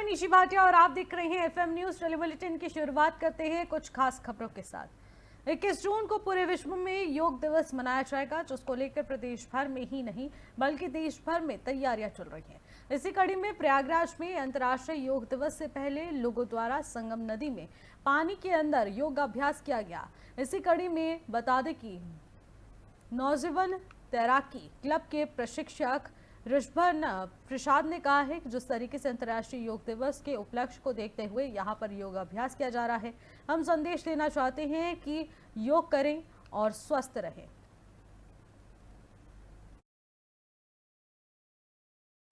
मैं निशी भाटिया और आप देख रहे हैं एफएम न्यूज टेली बुलेटिन की शुरुआत करते हैं कुछ खास खबरों के साथ। 21 जून को पूरे विश्व में योग दिवस मनाया जाएगा, जिसको लेकर प्रदेश भर में ही नहीं बल्कि देश भर में तैयारियां चल रही हैं। इसी कड़ी में प्रयागराज में अंतर्राष्ट्रीय योग दिवस से पहले लोगों द्वारा संगम नदी में पानी के अंदर योगाभ्यास किया गया। इसी कड़ी में बता दें कि नौजवान तैराकी क्लब के प्रशिक्षक ऋषभन प्रसाद ने कहा है कि जिस तरीके से अंतर्राष्ट्रीय योग दिवस के उपलक्ष्य को देखते हुए यहाँ पर योगाभ्यास किया जा रहा है, हम संदेश देना चाहते हैं कि योग करें और स्वस्थ रहें।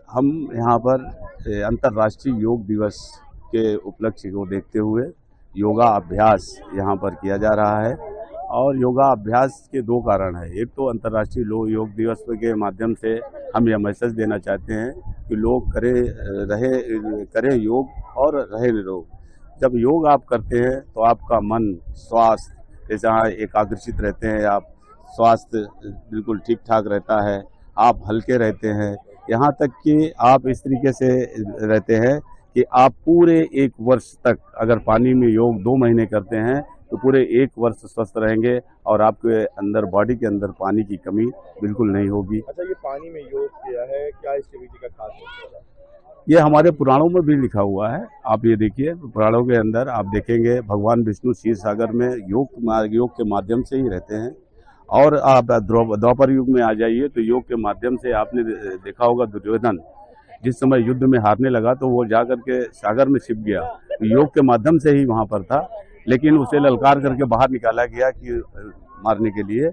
हम यहाँ पर अंतर्राष्ट्रीय योग दिवस के उपलक्ष्य को देखते हुए योगा अभ्यास यहाँ पर किया जा रहा है और योगा अभ्यास के दो कारण है। एक तो अंतर्राष्ट्रीय योग दिवस के माध्यम से हम यह मैसेज देना चाहते हैं कि लोग करें योग और रहे निरोग। जब योग आप करते हैं तो आपका मन, स्वास्थ्य जहाँ एकाग्रचित रहते हैं, आप स्वास्थ्य बिल्कुल ठीक ठाक रहता है, आप हल्के रहते हैं। यहाँ तक कि आप इस तरीके से रहते हैं कि आप पूरे एक वर्ष तक अगर पानी में योग 2 महीने करते हैं तो पूरे 1 वर्ष स्वस्थ रहेंगे और आपके अंदर, बॉडी के अंदर पानी की कमी बिल्कुल नहीं होगी। अच्छा, ये पानी में योग किया है, क्या इसके पीछे का खास मतलब है? ये हमारे पुराणों में भी लिखा हुआ है। आप ये देखिए, पुराणों के अंदर आप देखेंगे भगवान विष्णु क्षीर सागर में योग के माध्यम से ही रहते हैं। और आप द्वापर युग में आ जाइए तो योग के माध्यम से आपने देखा होगा दुर्योधन जिस समय युद्ध में हारने लगा तो वो जाकर के सागर में छिप गया, योग के माध्यम से ही वहां पर था, लेकिन उसे ललकार करके बाहर निकाला गया कि मारने के लिए।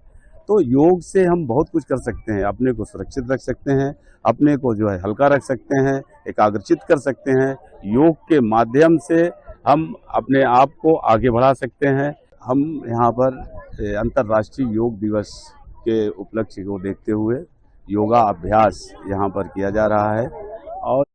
तो योग से हम बहुत कुछ कर सकते हैं, अपने को सुरक्षित रख सकते हैं, अपने को जो है हल्का रख सकते हैं, एकाग्रचित कर सकते हैं। योग के माध्यम से हम अपने आप को आगे बढ़ा सकते हैं। हम यहाँ पर अंतर्राष्ट्रीय योग दिवस के उपलक्ष्य को देखते हुए योगा अभ्यास यहाँ पर किया जा रहा है और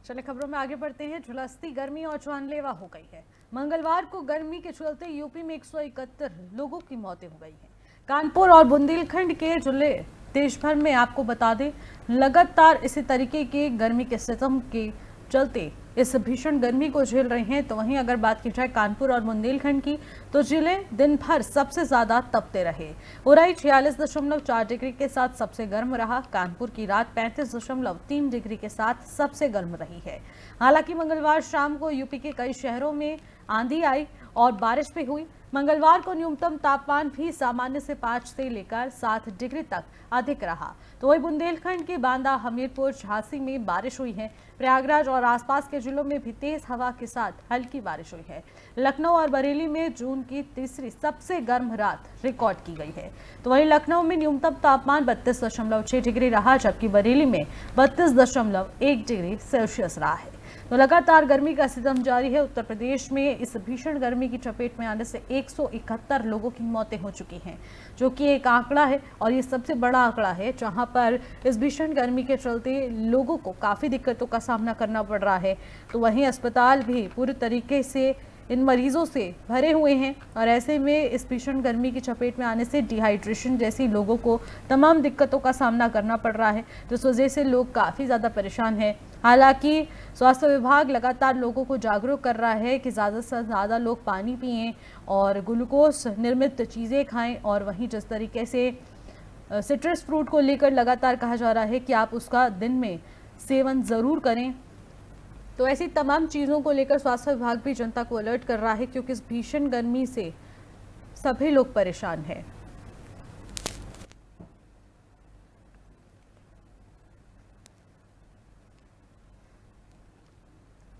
चले खबरों में आगे बढ़ते हैं। झुलसती गर्मी और जानलेवा हो गई है। मंगलवार को गर्मी के चलते यूपी में 171 लोगों की मौतें हो गई हैं। कानपुर और बुंदेलखंड के जिले देश भर में आपको बता दें लगातार इसी तरीके के गर्मी के सितम के चलते इस भीषण गर्मी को झेल रहे हैं। तो वहीं अगर बात की जाए कानपुर और बुंदेलखंड की तो जिले दिन भर सबसे ज्यादा तपते रहे। उराई 46.4 डिग्री के साथ सबसे गर्म रहा। कानपुर की रात 35.3 डिग्री के साथ सबसे गर्म रही है। हालांकि मंगलवार शाम को यूपी के कई शहरों में आंधी आई और बारिश भी हुई। मंगलवार को न्यूनतम तापमान भी सामान्य से 5 से लेकर 7 डिग्री तक अधिक रहा। तो वही बुंदेलखंड के बांदा, हमीरपुर, झांसी में बारिश हुई है। प्रयागराज और आसपास के जिलों में भी तेज हवा के साथ हल्की बारिश हुई है। लखनऊ और बरेली में जून की तीसरी सबसे गर्म रात रिकॉर्ड की गई है। तो वहीं लखनऊ में न्यूनतम तापमान 32.6 डिग्री रहा, जबकि बरेली में 32.1 डिग्री सेल्सियस रहा है। तो लगातार गर्मी का सितम जारी है। उत्तर प्रदेश में इस भीषण गर्मी की चपेट में आने से 171 लोगों की मौतें हो चुकी हैं, जो कि एक आंकड़ा है और ये सबसे बड़ा आंकड़ा है, जहां पर इस भीषण गर्मी के चलते लोगों को काफ़ी दिक्कतों का सामना करना पड़ रहा है। तो वहीं अस्पताल भी पूरी तरीके से इन मरीजों से भरे हुए हैं और ऐसे में इस भीषण गर्मी की चपेट में आने से डिहाइड्रेशन जैसी लोगों को तमाम दिक्कतों का सामना करना पड़ रहा है। तो इस वजह से लोग काफ़ी ज़्यादा परेशान हैं। हालांकि स्वास्थ्य विभाग लगातार लोगों को जागरूक कर रहा है कि ज़्यादा से ज़्यादा लोग पानी पिएं और ग्लूकोज निर्मित चीज़ें खाएं। और वहीं जिस तरीके से सिट्रस फ्रूट को लेकर लगातार कहा जा रहा है कि आप उसका दिन में सेवन ज़रूर करें। तो ऐसी तमाम चीज़ों को लेकर स्वास्थ्य विभाग भी जनता को अलर्ट कर रहा है, क्योंकि इस भीषण गर्मी से सभी लोग परेशान हैं।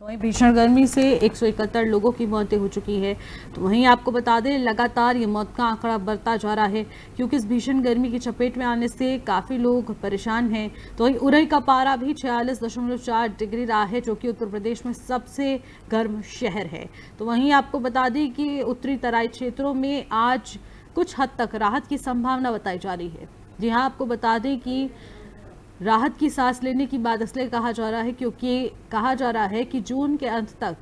तो वहीं भीषण गर्मी से 171 लोगों की मौतें हो चुकी है। तो वहीं आपको बता दें लगातार ये मौत का आंकड़ा बढ़ता जा रहा है, क्योंकि इस भीषण गर्मी की चपेट में आने से काफ़ी लोग परेशान हैं। तो वहीं उरई का पारा भी 46.4 डिग्री रहा है, जो कि उत्तर प्रदेश में सबसे गर्म शहर है। तो वहीं आपको बता दें कि उत्तरी तराई क्षेत्रों में आज कुछ हद तक राहत की संभावना बताई जा रही है। जी हाँ, आपको बता दें कि राहत की सांस लेने की बात इसलिए कहा जा रहा है क्योंकि कहा जा रहा है कि जून के अंत तक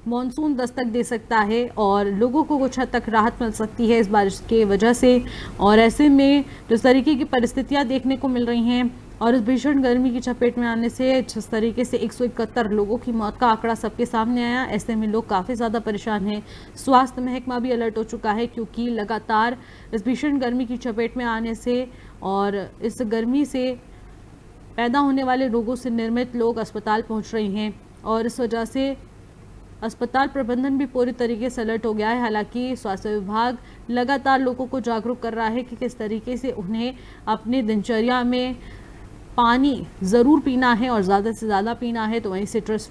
मॉनसून दस्तक दे सकता है और लोगों को कुछ हद तक राहत मिल सकती है इस बारिश के वजह से। और ऐसे में जिस तरीके की परिस्थितियां देखने को मिल रही हैं और इस भीषण गर्मी की चपेट में आने से जिस तरीके से 171 लोगों की मौत का आंकड़ा सबके सामने आया, ऐसे में लोग काफ़ी ज़्यादा परेशान हैं। स्वास्थ्य महकमा भी अलर्ट हो चुका है क्योंकि लगातार इस भीषण गर्मी की चपेट में आने से और इस गर्मी से पैदा होने वाले रोगों से निर्मित लोग अस्पताल पहुंच रहे हैं और इस वजह से अस्पताल प्रबंधन भी पूरी तरीके से अलर्ट हो गया है। हालांकि स्वास्थ्य विभाग लगातार लोगों को जागरूक कर रहा है कि किस तरीके से उन्हें अपने दिनचर्या में पानी ज़रूर पीना है और ज़्यादा से ज़्यादा पीना है। तो वहीं सिट्रस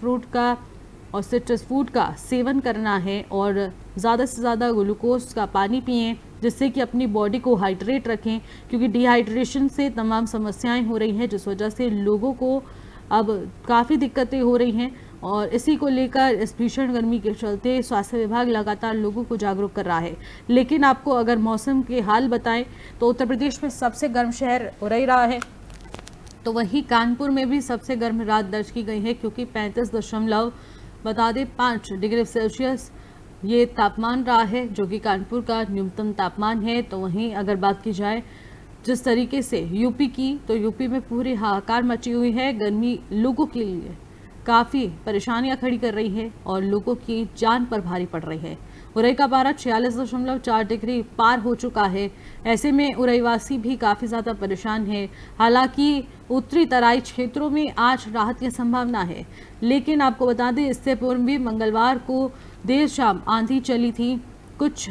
फूड का सेवन करना है और ज़्यादा से ज़्यादा ग्लूकोज का पानी पिएं जिससे कि अपनी बॉडी को हाइड्रेट रखें, क्योंकि डिहाइड्रेशन से तमाम समस्याएं हो रही हैं जिस वजह से लोगों को अब काफ़ी दिक्कतें हो रही हैं। और इसी को लेकर इस भीषण गर्मी के चलते स्वास्थ्य विभाग लगातार लोगों को जागरूक कर रहा है। लेकिन आपको अगर मौसम के हाल बताएं तो उत्तर प्रदेश में सबसे गर्म शहर उरई रहा है, तो वहीं कानपुर में भी सबसे गर्म रात दर्ज की गई है क्योंकि 35.5 डिग्री सेल्सियस ये तापमान रहा है जो कि कानपुर का न्यूनतम तापमान है। तो वहीं अगर बात की जाए जिस तरीके से यूपी की, तो यूपी में पूरी हाहाकार मची हुई है। गर्मी लोगों के लिए काफ़ी परेशानियां खड़ी कर रही है और लोगों की जान पर भारी पड़ रही है। उरई का पारा 46.4 डिग्री पार हो चुका है। ऐसे में उरईवासी भी काफ़ी ज़्यादा परेशान है। हालांकि उत्तरी तराई क्षेत्रों में आज राहत की संभावना है, लेकिन आपको बता दें इससे पूर्व भी मंगलवार को देर शाम आंधी चली थी। कुछ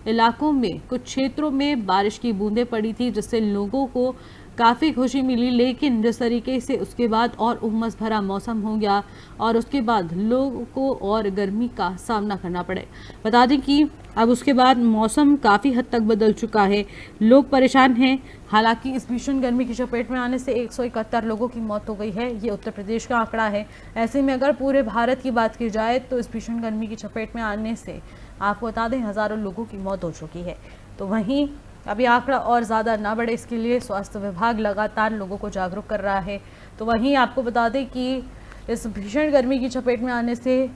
इलाकों में, कुछ क्षेत्रों में बारिश की बूंदें पड़ी थी जिससे लोगों को काफ़ी खुशी मिली, लेकिन जिस तरीके से उसके बाद और उमस भरा मौसम हो गया और उसके बाद लोगों को और गर्मी का सामना करना पड़े। बता दें कि अब उसके बाद मौसम काफ़ी हद तक बदल चुका है, लोग परेशान हैं। हालांकि इस भीषण गर्मी की चपेट में आने से 171 लोगों की मौत हो गई है, ये उत्तर प्रदेश का आंकड़ा है। ऐसे में अगर पूरे भारत की बात की जाए तो इस भीषण गर्मी की चपेट में आने से आपको बता दें हज़ारों लोगों की मौत हो चुकी है। तो वहीं अभी आंकड़ा और ज़्यादा ना बढ़े इसके लिए स्वास्थ्य विभाग लगातार लोगों को जागरूक कर रहा है। तो वहीं आपको बता दें कि इस भीषण गर्मी की चपेट में आने से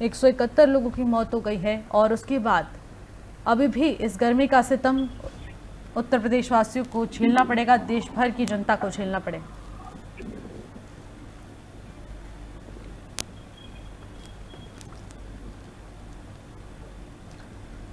171 लोगों की मौत हो गई है और उसके बाद अभी भी इस गर्मी का सितम उत्तर प्रदेश वासियों को झेलना पड़ेगा, देश भर की जनता को झेलना पड़ेगा।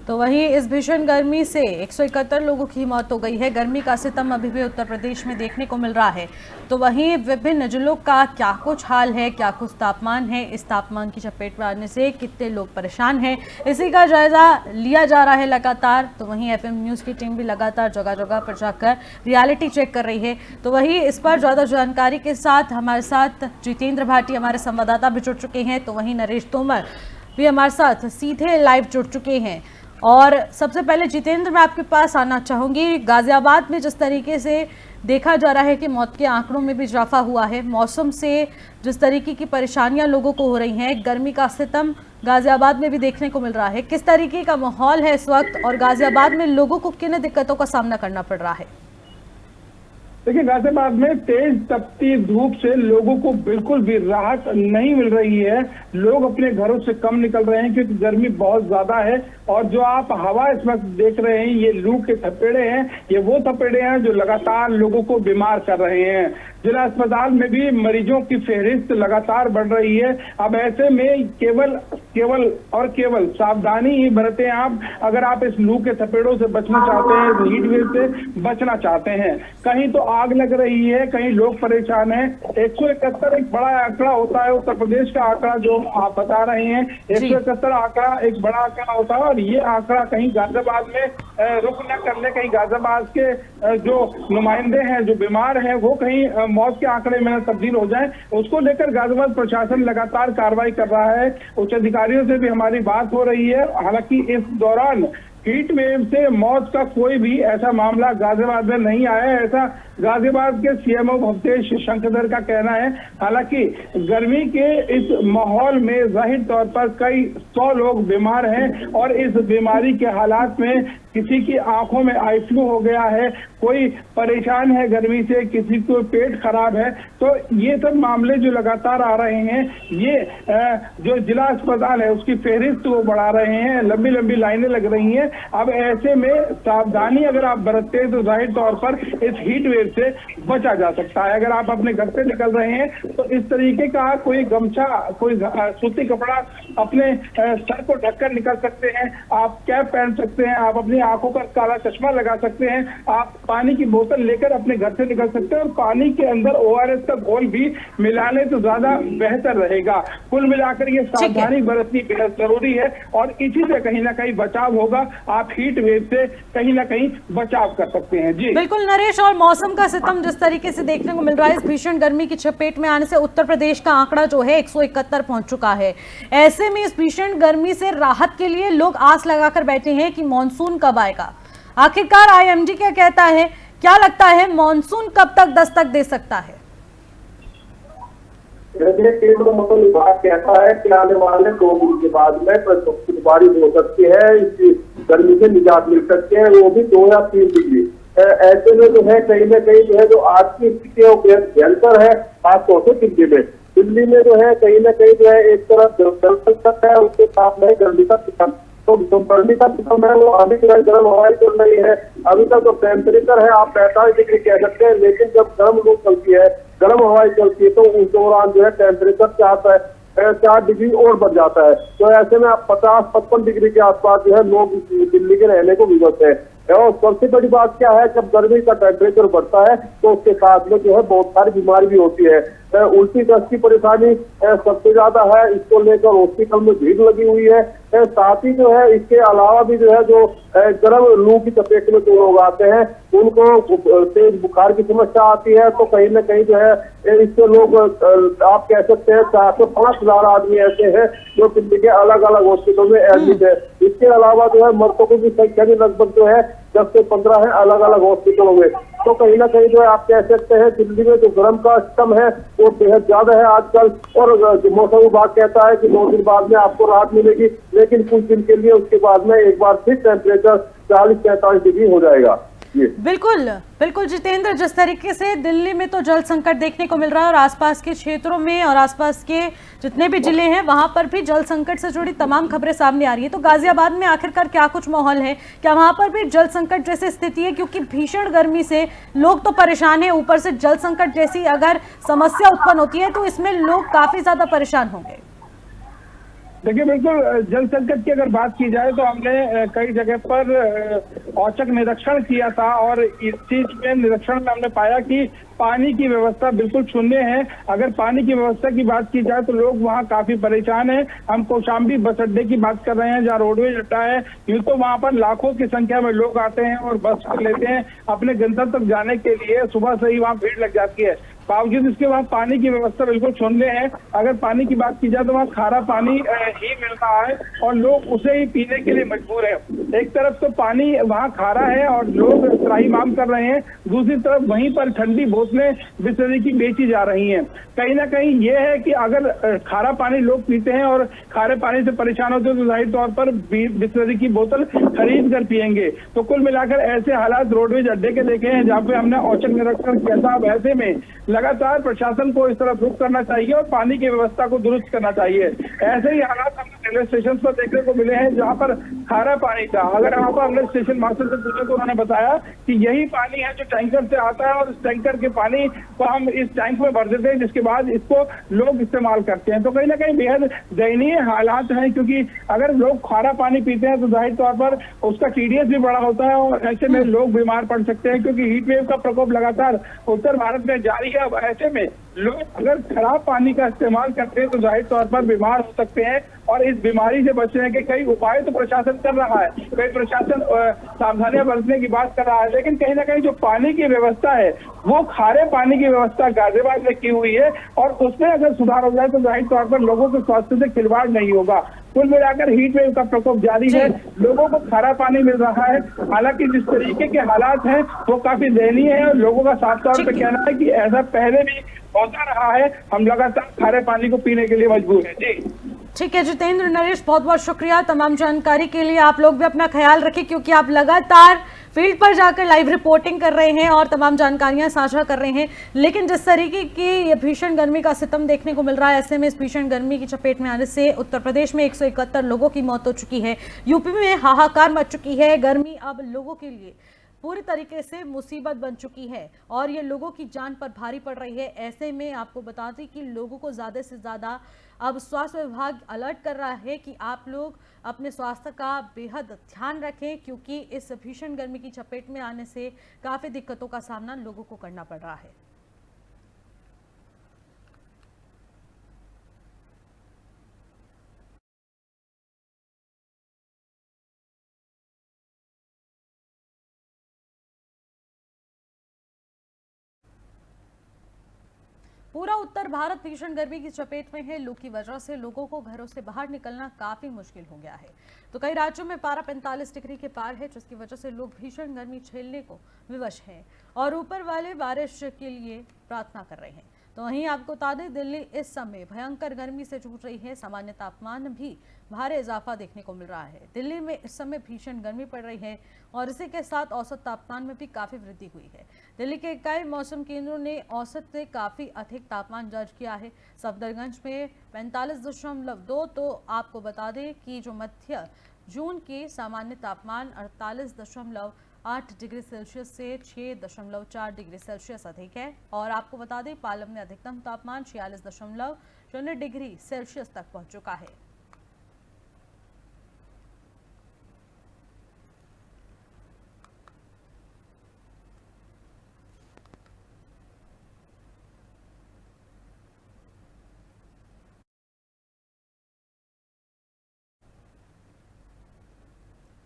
तो वहीं इस भीषण गर्मी से 171 लोगों की मौत हो गई है। गर्मी का सितम अभी भी उत्तर प्रदेश में देखने को मिल रहा है। तो वहीं विभिन्न जिलों का क्या कुछ हाल है, क्या कुछ तापमान है, इस तापमान की चपेट में आने से कितने लोग परेशान हैं, इसी का जायजा लिया जा रहा है लगातार। तो वहीं FM न्यूज़ की टीम भी लगातार जगह जगह पर जाकर रियलिटी चेक कर रही है। तो वहीं इस पर ज़्यादा जानकारी के साथ हमारे साथ जितेंद्र भाटी हमारे संवाददाता भी जुड़ चुके हैं। तो वहीं नरेश तोमर भी हमारे साथ सीधे लाइव जुड़ चुके हैं। और सबसे पहले जितेंद्र, मैं आपके पास आना चाहूँगी। गाज़ियाबाद में जिस तरीके से देखा जा रहा है कि मौत के आंकड़ों में भी इजाफा हुआ है, मौसम से जिस तरीके की परेशानियां लोगों को हो रही हैं, गर्मी का सितम गाज़ियाबाद में भी देखने को मिल रहा है, किस तरीके का माहौल है इस वक्त और गाज़ियाबाद में लोगों को किन दिक्कतों का सामना करना पड़ रहा है? देखिए, गाजियाबाद में तेज तपती धूप से लोगों को बिल्कुल भी राहत नहीं मिल रही है। लोग अपने घरों से कम निकल रहे हैं क्योंकि गर्मी बहुत ज्यादा है। और जो आप हवा इस वक्त देख रहे हैं, ये लू के थपेड़े हैं। ये वो थपेड़े हैं जो लगातार लोगों को बीमार कर रहे हैं। जिला अस्पताल में भी मरीजों की फहरिस्त लगातार बढ़ रही है। अब ऐसे में केवल सावधानी ही बरतें आप, अगर आप इस लू के थपेड़ों से बचना चाहते हैं, हीट वेव से बचना चाहते हैं। कहीं तो आग लग रही है, कहीं लोग परेशान हैं। 171 एक बड़ा आंकड़ा होता है, उत्तर प्रदेश का आंकड़ा जो आप बता रहे हैं, 171 आंकड़ा एक बड़ा आंकड़ा होता है। और ये आंकड़ा कहीं गाजियाबाद में रुक न कर ले, कहीं गाजियाबाद के जो नुमाइंदे हैं, जो बीमार हैं, वो कहीं मौत के आंकड़े में तब्दील हो जाए, उसको लेकर गाजियाबाद प्रशासन लगातार कार्रवाई कर रहा है। उच्च अधिकारियों से भी हमारी बात हो रही है। हालांकि इस दौरान हीट वेव से मौत का कोई भी ऐसा मामला गाजियाबाद में नहीं आया है, ऐसा गाजियाबाद के सीएमओ भवतेश शंकर का कहना है। हालांकि गर्मी के इस माहौल में जाहिर तौर पर कई 100 लोग बीमार हैं और इस बीमारी के हालात में किसी की आंखों में आई फ्लू हो गया है, कोई परेशान है गर्मी से, किसी को पेट खराब है। तो ये सब मामले जो लगातार आ रहे हैं, ये जो जिला अस्पताल है उसकी फहरिस्त वो बढ़ा रहे हैं, लंबी लंबी लाइनें लग रही हैं। अब ऐसे में सावधानी अगर आप बरतते हैं तो जाहिर तौर पर इस हीट वेव से बचा जा सकता है। अगर आप अपने घर से निकल रहे हैं तो इस तरीके का कोई गमछा, कोई सूती कपड़ा अपने सर को ढककर निकल सकते हैं, आप कैप पहन सकते हैं, आप अपनी आंखों पर काला चश्मा लगा सकते हैं, आप पानी की बोतल लेकर अपने घर से निकल सकते हैं और पानी के अंदर ORS का घोल भी मिला लें तो ज्यादा बेहतर रहेगा। कुल मिलाकर ये सावधानी बरतनी बेहद जरूरी है और इसी से कहीं ना कहीं बचाव होगा। आप हीट वेव से कहीं ना कहीं बचाव कर सकते हैं। जी बिल्कुल नरेश, और मौसम का सितम जिस तरीके से देखने को मिल रहा है, इस भीषण गर्मी की चपेट में आने से उत्तर प्रदेश का आंकड़ा जो है 171 पहुंच चुका है। ऐसे में इस भीषण गर्मी से राहत के लिए लोग आस लगाकर बैठे हैं कि मॉनसून कब आएगा। आखिरकार IMD क्या कहता है, क्या लगता है मॉनसून कब तक दस्तक दे सकता है? केंद्रीय मौसम विभाग कहता है कि आने वाले 2 दिन के बाद में बारिश हो सकती है, इस गर्मी से निजात मिल सकती है, वो भी 2 या 3 डिग्री। ऐसे में जो है कहीं ना कहीं जो है जो आज की स्थिति है वो बेहद भयंकर है, खासतौर से दिल्ली में। दिल्ली में जो है कहीं ना कहीं जो है एक तरफ जल है, उसके साथ में गर्मी का सिस्टम, तो गर्मी का सिस्टम है वो अभी जो है गर्म हवाएं चल रही है। अभी तक तो टेम्परेचर है आप 45 डिग्री कह सकते हैं, लेकिन जब गर्म लू चलती है, गर्म हवाएं चलती है तो उस दौरान जो है टेम्परेचर क्या आता है 4 डिग्री और बढ़ जाता है। तो ऐसे में आप 50-55 डिग्री के आसपास जो है लोग दिल्ली के रहने को विवश है। और सबसे बड़ी बात क्या है, जब गर्मी का टेम्परेचर बढ़ता है तो उसके साथ में जो है बहुत सारी बीमारी भी होती है। उल्टी दस्त की परेशानी सबसे ज्यादा है, इसको लेकर हॉस्पिटल में भीड़ लगी हुई है। साथ ही जो है इसके अलावा भी जो है जो गर्म लू की चपेट में जो लोग आते हैं उनको तेज बुखार की समस्या आती है। तो कहीं ना कहीं जो है इससे लोग आप कह सकते हैं 4 से 5 हजार आदमी ऐसे हैं जो दिल्ली के अलग अलग हॉस्पिटल में एडमिट है। इसके अलावा जो है मरतों की भी संख्या भी लगभग जो है 10 से 15 है अलग अलग हॉस्पिटलों में। तो कहीं ना कहीं जो है आप कह सकते हैं दिल्ली में जो गर्म का सिस्टम है वो बेहद ज्यादा है आजकल। और मौसम विभाग कहता है कि 2 दिन बाद में आपको राहत मिलेगी, लेकिन कुछ दिन के लिए उसके बाद में एक बार फिर टेम्परेचर 40-45 डिग्री हो जाएगा। बिल्कुल बिल्कुल जितेंद्र, जिस तरीके से दिल्ली में तो जल संकट देखने को मिल रहा है और आसपास के क्षेत्रों में और आसपास के जितने भी जिले हैं वहां पर भी जल संकट से जुड़ी तमाम खबरें सामने आ रही है, तो गाजियाबाद में आखिरकार क्या कुछ माहौल है? क्या वहां पर भी जल संकट जैसी स्थिति है? क्योंकि भीषण गर्मी से लोग तो परेशान है, ऊपर से जल संकट जैसी अगर समस्या उत्पन्न होती है तो इसमें लोग काफी ज्यादा परेशान होंगे। देखिए बिल्कुल, जल संकट की अगर बात की जाए तो हमने कई जगह पर औचक निरीक्षण किया था और इस चीज में निरीक्षण में हमने पाया कि पानी की व्यवस्था बिल्कुल शून्य है। अगर पानी की व्यवस्था की बात की जाए तो लोग वहाँ काफी परेशान हैं। हम कौशाम्बी बस अड्डे की बात कर रहे हैं जहाँ रोडवेज अड्डा है, यूँ तो वहाँ पर लाखों की संख्या में लोग आते हैं और बस लेते हैं अपने गंतव्य तक जाने के लिए। सुबह से ही वहाँ भीड़ लग जाती है, बावजूद इसके वहाँ पानी की व्यवस्था बिल्कुल शून्य है। अगर पानी की बात की जाए तो वहाँ खारा पानी ही मिल रहा है और लोग उसे ही पीने के लिए मजबूर है। एक तरफ तो पानी वहाँ खारा है और लोग त्राहिमाम कर रहे हैं, दूसरी तरफ वहीं पर ठंडी बोतलें बिसलेरी की बेची जा रही हैं। कहीं ना कहीं ये है कि अगर खारा पानी लोग पीते हैं और खारे पानी से परेशान होते हैं तो जाहिर तौर पर बिसलेरी की बोतल खरीद कर पियेंगे। तो कुल मिलाकर ऐसे हालात रोडवेज अड्डे के देखे हैं जहाँ पे हमने औचक निरीक्षण किया था। अब ऐसे में लगातार प्रशासन को इस तरफ रुख करना चाहिए और पानी की व्यवस्था को दुरुस्त करना चाहिए। ऐसे ही हालात हमने रेलवे स्टेशन पर देखने को मिले हैं जहाँ पर खारा पानी था। अगर वहाँ पर हमने स्टेशन मास्टर से पूछा तो उन्होंने बताया कि यही पानी है जो टैंकर से आता है और इस टैंकर के पानी को हम इस टैंक में भर देते हैं, जिसके बाद इसको लोग इस्तेमाल करते हैं। तो कहीं ना कहीं बेहद दयनीय हालात हैं, क्योंकि अगर लोग खारा पानी पीते हैं तो जाहिर तौर पर उसका TDS भी बड़ा होता है और ऐसे में लोग बीमार पड़ सकते हैं, क्योंकि हीट वेव का प्रकोप लगातार उत्तर भारत में जारी है। अब ऐसे में लोग अगर खराब पानी का इस्तेमाल करते हैं तो जाहिर तौर पर बीमार हो सकते हैं, और इस बीमारी से बचने के कई उपाय तो प्रशासन कर रहा है, कई प्रशासन सावधानियां बरतने की बात कर रहा है, लेकिन कहीं ना कहीं जो पानी की व्यवस्था है वो खारे पानी की व्यवस्था गाजियाबाद में की हुई है, और उसमें अगर सुधार हो जाए तो जाहिर तौर पर लोगों के स्वास्थ्य से खिलवाड़ नहीं होगा। कुल मिलाकर हीट वेव का प्रकोप जारी है, लोगों को खारा पानी मिल रहा है, हालांकि जिस तरीके के हालात हैं वो काफी दयनीय है, और लोगों का साफ तौर पर कहना है कि ऐसा पहले भी होता रहा है, हम लगातार खारे पानी को पीने के लिए मजबूर हैं। जी ठीक है जितेंद्र, नरेश, बहुत बहुत शुक्रिया तमाम जानकारी के लिए। आप लोग भी अपना ख्याल रखें क्योंकि आप लगातार फील्ड पर जाकर लाइव रिपोर्टिंग कर रहे हैं और तमाम जानकारियां साझा कर रहे हैं, लेकिन जिस तरीके की ये भीषण गर्मी का सितम देखने को मिल रहा है, ऐसे में इस भीषण गर्मी की चपेट में आने से उत्तर प्रदेश में 171 लोगों की मौत हो चुकी है, यूपी में हाहाकार मच चुकी है, गर्मी अब लोगों के लिए पूरी तरीके से मुसीबत बन चुकी है और ये लोगों की जान पर भारी पड़ रही है। ऐसे में आपको बता दें कि लोगों को ज़्यादा से ज़्यादा अब स्वास्थ्य विभाग अलर्ट कर रहा है कि आप लोग अपने स्वास्थ्य का बेहद ध्यान रखें क्योंकि इस भीषण गर्मी की चपेट में आने से काफ़ी दिक्कतों का सामना लोगों को करना पड़ रहा है। पूरा उत्तर भारत भीषण गर्मी की चपेट में है। लू की वजह से लोगों को घरों से बाहर निकलना काफी मुश्किल हो गया है, तो कई राज्यों में पारा 45 डिग्री के पार है, जिसकी वजह से लोग भीषण गर्मी झेलने को विवश हैं और ऊपर वाले बारिश के लिए प्रार्थना कर रहे हैं। तो वहीं आपको बता दें दिल्ली इस समय भयंकर गर्मी से जूझ रही है, सामान्य तापमान में भी भारी इजाफा देखने को मिल रहा है। दिल्ली में इस समय भीषण गर्मी पड़ रही है और इसी के साथ औसत तापमान में भी काफ़ी वृद्धि हुई है। दिल्ली के कई मौसम केंद्रों ने औसत से काफ़ी अधिक तापमान दर्ज किया है। सफदरगंज में 45.2, तो आपको बता दें कि जो मध्य जून के सामान्य तापमान 48.8 डिग्री सेल्सियस से 6.4 डिग्री सेल्सियस अधिक है। और आपको बता दें पालम में अधिकतम तापमान 46.0 डिग्री सेल्सियस तक पहुंच चुका है।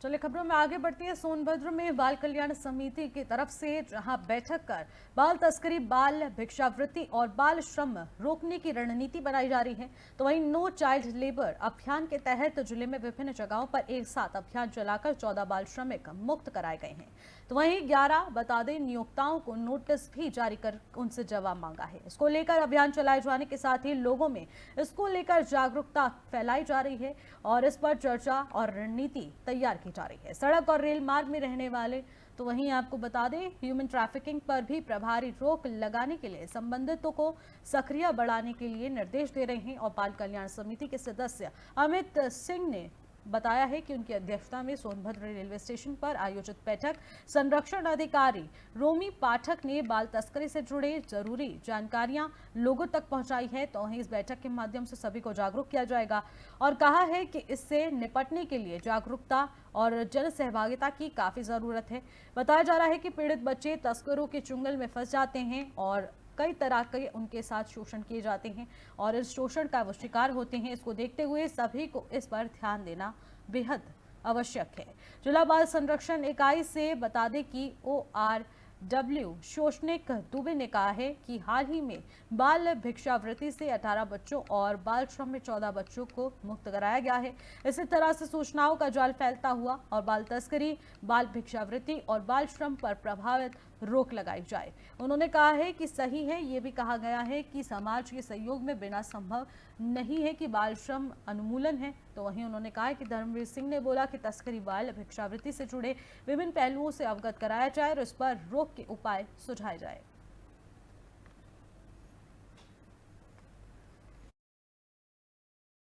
चलिए खबरों में आगे बढ़ती है। सोनभद्र में बाल कल्याण समिति की तरफ से जहां बैठक कर बाल तस्करी, बाल भिक्षावृत्ति और बाल श्रम रोकने की रणनीति बनाई जा रही है, तो वहीं नो चाइल्ड लेबर अभियान के तहत जिले में विभिन्न जगहों पर एक साथ अभियान चलाकर 14 बाल श्रमिक मुक्त कराए गए हैं। तो वहीं 11 बता दें नियोक्ताओं को नोटिस भी जारी कर उनसे जवाब मांगा है। इसको लेकर अभियान चलाए जाने के साथ ही लोगों में इसको लेकर जागरूकता फैलाई जा रही है और इस पर चर्चा और रणनीति तैयार की जा रही है। सड़क और रेल मार्ग में रहने वाले, तो वहीं आपको बता दें ह्यूमन ट्रैफिकिंग पर भी प्रभावी रोक लगाने के लिए संबंधितों को सक्रिय बढ़ाने के लिए निर्देश दे रहे हैं। और बाल कल्याण समिति के सदस्य अमित सिंह ने बताया है कि उनकी अध्यक्षता में सोनभद्र रेलवे स्टेशन पर आयोजित बैठक संरक्षण अधिकारी रोमी पाठक ने बाल तस्करी से जुड़े जरूरी जानकारियां लोगों तक पहुंचाई है। तो वहीं इस बैठक के माध्यम से सभी को जागरूक किया जाएगा और कहा है कि इससे निपटने के लिए जागरूकता और जन सहभागिता की काफी जरूरत है। बताया जा रहा है कि पीड़ित बच्चे तस्करों के चुंगल में फंस जाते हैं और कई तरह के उनके साथ शोषण किए जाते हैं और इस शोषण का वो शिकार होते हैं। इसको देखते हुए सभी को इस पर ध्यान देना बेहद आवश्यक है। जिला बाल संरक्षण इकाई से बता दें कि ORW शोषनिक दुबे ने कहा है कि हाल ही में बाल भिक्षावृत्ति से 18 बच्चों और बाल श्रम में 14 बच्चों को मुक्त कराया गया है। इसी तरह से सूचनाओं का जाल फैलता हुआ और बाल तस्करी, बाल भिक्षावृत्ति और बाल श्रम पर प्रभावित रोक लगाई जाए। उन्होंने कहा है कि सही है, ये भी कहा गया है कि समाज के सहयोग में बिना संभव नहीं है कि बाल श्रम उन्मूलन है। तो वहीं उन्होंने कहा कि धर्मवीर सिंह ने बोला कि तस्करी, बाल भिक्षावृत्ति से जुड़े विभिन्न पहलुओं से अवगत कराया जाए और इस पर रोक के उपाय सुझाए जाए।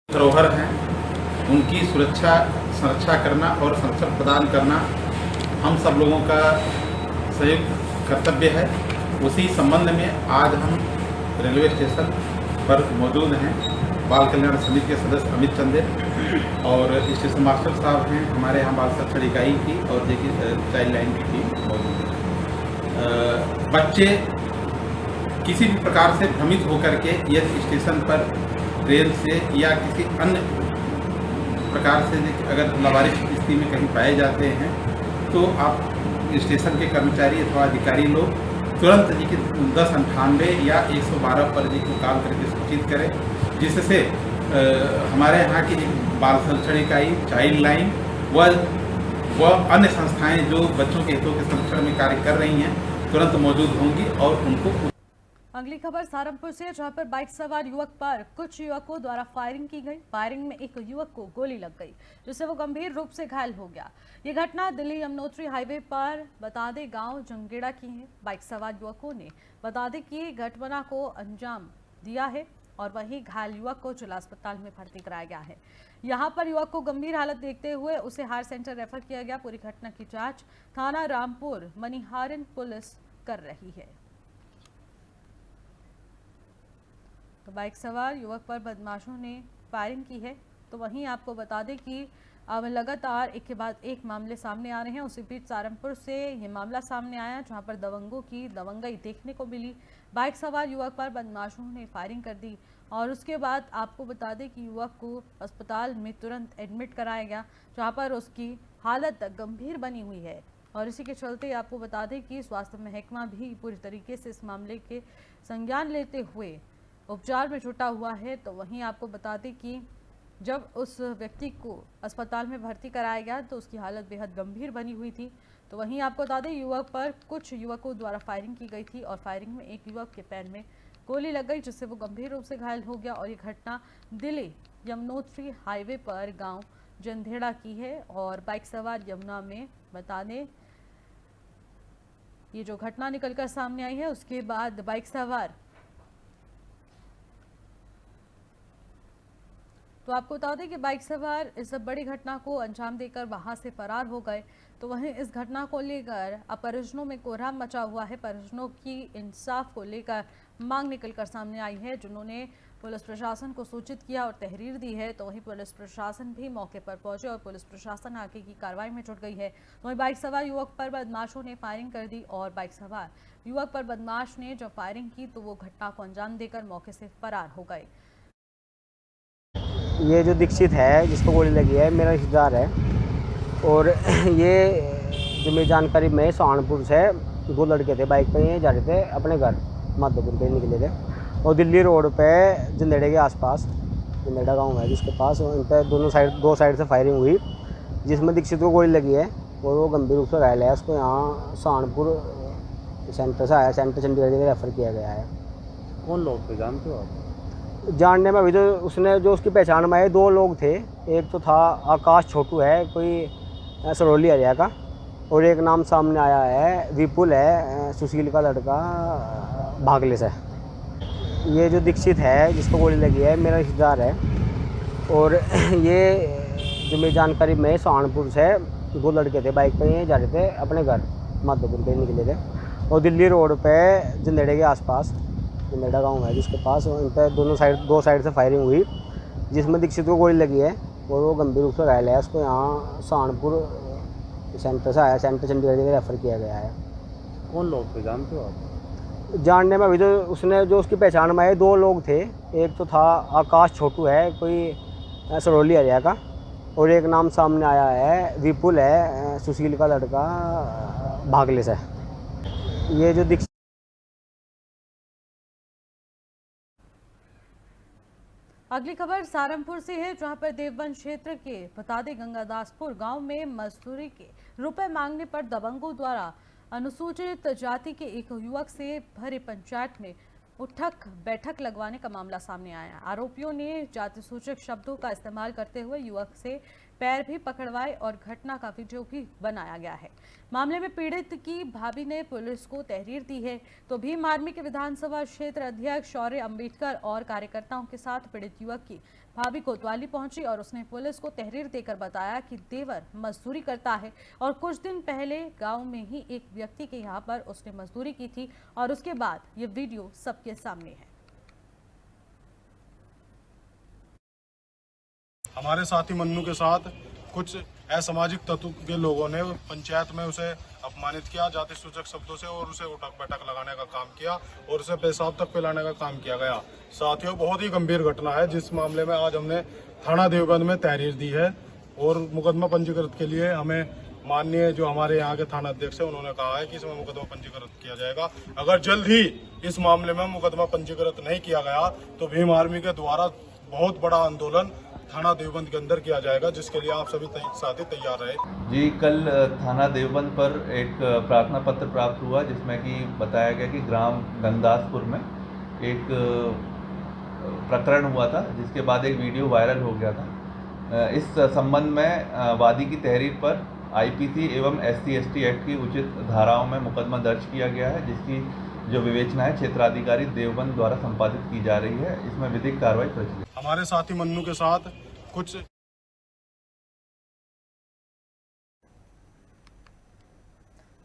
धरोहर हैं, उनकी सुरक्षा संरक्षा करना और संरक्षण प्रदान करना हम सब लोगों का संयुक्त कर्तव्य है। उसी संबंध में आज हम रेलवे स्टेशन पर मौजूद हैं। बाल कल्याण समिति के सदस्य अमित चंदे और स्टेशन मास्टर साहब हैं हमारे यहाँ बाल संरक्षण इकाई की और देखिए चाइल्ड लाइन की टीम मौजूद है। बच्चे किसी भी प्रकार से भ्रमित होकर के यदि स्टेशन पर ट्रेन से या किसी अन्य प्रकार से अगर लावारिस स्थिति में कहीं पाए जाते हैं तो आप स्टेशन के कर्मचारी अथवा अधिकारी लोग तुरंत जी की 1098 या 112 पर जी को कॉल करके सूचित करें, जिससे हमारे यहाँ की बाल संरक्षण इकाई, चाइल्ड लाइन व अन्य संस्थाएं जो बच्चों के हितों के संरक्षण में कार्य कर रही हैं तुरंत मौजूद होंगी और उनको। अगली खबर सहारनपुर से, जहां पर बाइक सवार युवक पर कुछ युवकों द्वारा फायरिंग की गई। फायरिंग में एक युवक को गोली लग गई, जिससे वो गंभीर रूप से घायल हो गया। ये घटना दिल्ली यमुनोत्री हाईवे पर बतादे गांव जंगेड़ा की है। बाइक सवार युवकों ने बतादे की घटना को अंजाम दिया है और वहीं घायल युवक को जिला अस्पताल में भर्ती कराया गया है। यहां पर युवक को गंभीर हालत देखते हुए उसे हायर सेंटर रेफर किया गया। पूरी घटना की जाँच थाना रामपुर मनिहारन पुलिस कर रही है। तो बाइक सवार युवक पर बदमाशों ने फायरिंग की है। तो वहीं आपको बता दें कि अब लगातार एक के बाद एक मामले सामने आ रहे हैं। उसी बीच सहारनपुर से ये मामला सामने आया, जहां पर दबंगों की दबंगई देखने को मिली। बाइक सवार युवक पर बदमाशों ने फायरिंग कर दी और उसके बाद आपको बता दें कि युवक को अस्पताल में तुरंत एडमिट कराया गया, जहाँ पर उसकी हालत गंभीर बनी हुई है। और इसी के चलते आपको बता दें कि स्वास्थ्य महकमा भी पूरी तरीके से इस मामले के संज्ञान लेते हुए उपचार में जुटा हुआ है। तो वहीं आपको बता दें कि जब उस व्यक्ति को अस्पताल में भर्ती कराया गया तो उसकी हालत बेहद गंभीर बनी हुई थी। तो वहीं आपको बता दें युवक पर कुछ युवकों द्वारा फायरिंग की गई थी और फायरिंग में एक युवक के पैर में गोली लग गई, जिससे वो गंभीर रूप से घायल हो गया। और ये घटना दिल्ली यमुनोत्री हाईवे पर गांव जंधेड़ा की है। और बाइक सवार यमुना में बता दें ये जो घटना निकलकर सामने आई है, उसके बाद बाइक सवार तो आपको बता दें कि बाइक सवार इस बड़ी घटना को अंजाम देकर वहां से फरार हो गए। तो वहीं इस घटना को लेकर अब परिजनों में कोहराम मचा हुआ है। परिजनों की इंसाफ को लेकर मांग निकलकर सामने आई है, जिन्होंने पुलिस प्रशासन को सूचित किया और तहरीर दी है। तो वहीं पुलिस प्रशासन भी मौके पर पहुंचे और पुलिस प्रशासन आगे की कार्रवाई में जुट गई है। वहीं बाइक सवार युवक पर बदमाशों ने फायरिंग कर दी और बाइक सवार युवक पर बदमाश ने जब फायरिंग की तो वो घटना को अंजाम देकर मौके से फरार हो गए। ये जो दीक्षित है जिसको गोली लगी है मेरा रिश्तेदार है। और ये जो मेरी जानकारी में सहारनपुर से दो लड़के थे, बाइक पे जा रहे थे अपने घर माधोपुर पे निकले थे और दिल्ली रोड पे जंधेड़े के आसपास, जंधेड़ा गांव है जिसके पास, उन पर दो साइड से फायरिंग हुई, जिसमें दीक्षित को गोली लगी है और वो गंभीर रूप से घायल है। उसको यहाँ सहारनपुर सेंटर से आया, सेंटर चंडीगढ़ के रेफ़र किया गया है। कौन लोग थे जानते हो आप? जानने में अभी तो उसने जो उसकी पहचान में आए दो लोग थे। एक तो था आकाश छोटू है कोई सरौली एरिया का, और एक नाम सामने आया है विपुल है, सुशील का लड़का भागले से। ये जो दीक्षित है जिसको गोली लगी है मेरा रिश्तेदार है। और ये जो मेरी जानकारी में सहारनपुर से दो लड़के थे, बाइक पे जा रहे थे अपने घर माधोपुर पे निकले थे और दिल्ली रोड पे जंधेड़े के आसपास, जंधेड़ा गांव है जिसके पास, उन पर दो साइड से फायरिंग हुई, जिसमें दीक्षित को गोली लगी है और वो गंभीर रूप से घायल है। उसको यहाँ सहारनपुर सेंटर से आया, सेंटर चंडीगढ़ के रेफ़र किया गया है। कौन लोग थे जानते हो आप? जानने में अभी तो उसने जो उसकी पहचान में आए दो लोग थे। एक तो था आकाश छोटू है कोई सरौली एरिया का, और एक नाम सामने आया है विपुल है, सुशील का लड़का भागले से। ये जो अगली खबर सहारनपुर से है, जहां पर देवबंद क्षेत्र के बतादे गंगादासपुर गांव में मजदूरी के रुपए मांगने पर दबंगों द्वारा अनुसूचित जाति के एक युवक से भरे पंचायत में उठक बैठक लगवाने का मामला सामने आया। आरोपियों ने जाति सूचक शब्दों का इस्तेमाल करते हुए युवक से पैर भी पकड़वाए और घटना का वीडियो भी बनाया गया है। मामले में पीड़ित की भाभी ने पुलिस को तहरीर दी है। तो भीम आर्मी के विधानसभा क्षेत्र अध्यक्ष शौर्य अंबेडकर और कार्यकर्ताओं के साथ पीड़ित युवक की भाभी कोतवाली पहुंची और उसने पुलिस को तहरीर देकर बताया कि देवर मजदूरी करता है और कुछ दिन पहले गांव में ही एक व्यक्ति के यहां पर उसने मजदूरी की थी और उसके बाद ये वीडियो सबके सामने है। हमारे साथी मन्नू के साथ कुछ असामाजिक तत्व के लोगों ने पंचायत में उसे अपमानित किया, जाति सूचक शब्दों से, और उसे उठक बैठक लगाने का काम किया और उसे पेशाब तक पिलाने का काम किया गया। साथियों, बहुत ही गंभीर घटना है, जिस मामले में आज हमने थाना देवबंद में तहरीर दी है और मुकदमा पंजीकृत के लिए हमें माननीय जो हमारे यहाँ के थाना अध्यक्ष है उन्होंने कहा है कि इसमें मुकदमा पंजीकृत किया जाएगा। अगर जल्द ही इस मामले में मुकदमा पंजीकृत नहीं किया गया तो भीम आर्मी के द्वारा बहुत बड़ा आंदोलन थाना देवबंद के अंदर किया जाएगा, जिसके लिए आप सभी साथी तैयार रहे। जी, कल थाना देवबंद पर एक प्रार्थना पत्र प्राप्त हुआ जिसमें कि बताया गया कि ग्राम गंगदासपुर में एक प्रकरण हुआ था, जिसके बाद एक वीडियो वायरल हो गया था। इस संबंध में वादी की तहरीर पर आईपीसी एवं SC/ST एक्ट की उचित धाराओं में मुकदमा दर्ज किया गया है, जिसकी जो विवेचना है क्षेत्राधिकारी देवबंद द्वारा संपादित की जा रही है। इसमें विधिक कार्रवाई प्रचलित। हमारे साथी मन्नू के साथ कुछ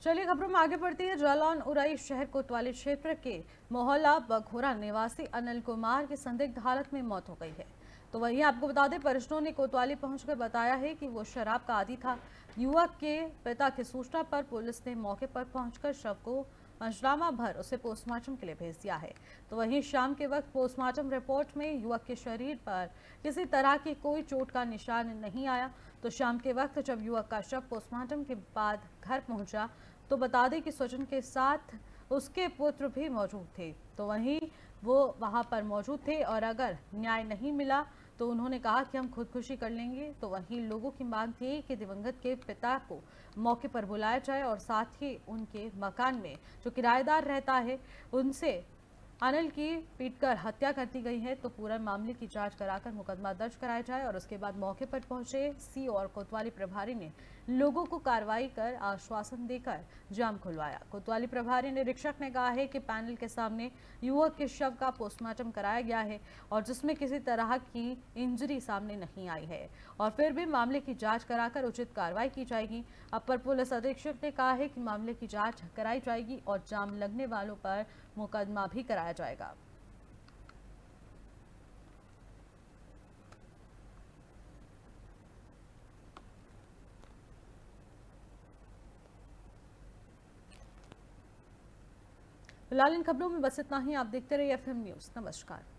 चलिए खबरों में आगे बढ़ती है। जालौन उराई शहर कोतवाली क्षेत्र के मोहल्ला बघोरा निवासी अनिल कुमार की संदिग्ध हालत में मौत हो गई है। तो वहीं आपको बता दें, परिजनों ने कोतवाली पहुंचकर बताया है कि वो शराब का आदी था। युवक के पिता की सूचना पर पुलिस ने मौके पर पहुंचकर शव को पंचनामा भर उसे पोस्टमार्टम के लिए भेज दिया है। तो वहीं शाम के वक्त पोस्टमार्टम रिपोर्ट में युवक के शरीर पर किसी तरह की कोई चोट का निशान नहीं आया। तो शाम के वक्त जब युवक का शव पोस्टमार्टम के बाद घर पहुंचा तो बता दें कि स्वजन के साथ उसके पुत्र भी मौजूद थे। तो वहीं वो वहां पर मौजूद थे और अगर न्याय नहीं मिला तो उन्होंने कहा कि हम खुदकुशी कर लेंगे। तो वहीं लोगों की मांग थी कि दिवंगत के पिता को मौके पर बुलाया जाए और साथ ही उनके मकान में जो किराएदार रहता है उनसे अनिल की पीटकर हत्या कर दी गई है। तो पूरा मामले की जांच कराकर मुकदमा दर्ज कराया जाए। और उसके बाद मौके पर पहुंचे सी और कोतवाली प्रभारी ने लोगों को कार्रवाई कर आश्वासन देकर जाम खुलवाया। कोतवाली प्रभारी निरीक्षक ने कहा है कि पैनल के सामने युवक के शव का पोस्टमार्टम कराया गया है और जिसमें किसी तरह की इंजरी सामने नहीं आई है और फिर भी मामले की जांच कराकर उचित कार्रवाई की जाएगी। अपर पुलिस अधीक्षक ने कहा है कि मामले की जांच कराई जाएगी और जाम लगने वालों पर मुकदमा भी कराया जाएगा। फिलहाल इन खबरों में बस इतना ही। आप देखते रहिए FM न्यूज़। नमस्कार।